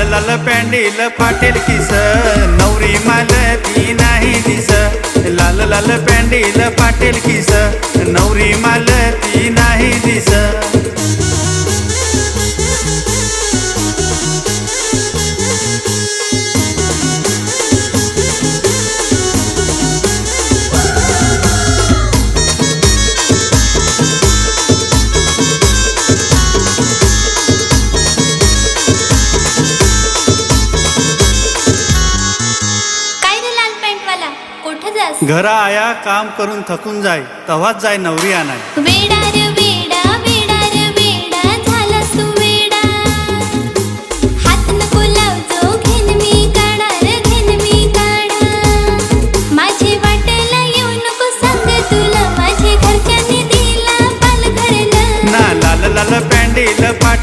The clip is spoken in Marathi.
लाल पॅन्डील फाटेल किस, नवरी मालती नाही दिस. लाल लाल पॅन्डील फाटेल किस, नवरी मालती नाही दिस. घर आया काम करून थकून जाय, तव्हाच जाय नवरी आणाय. वेडा रे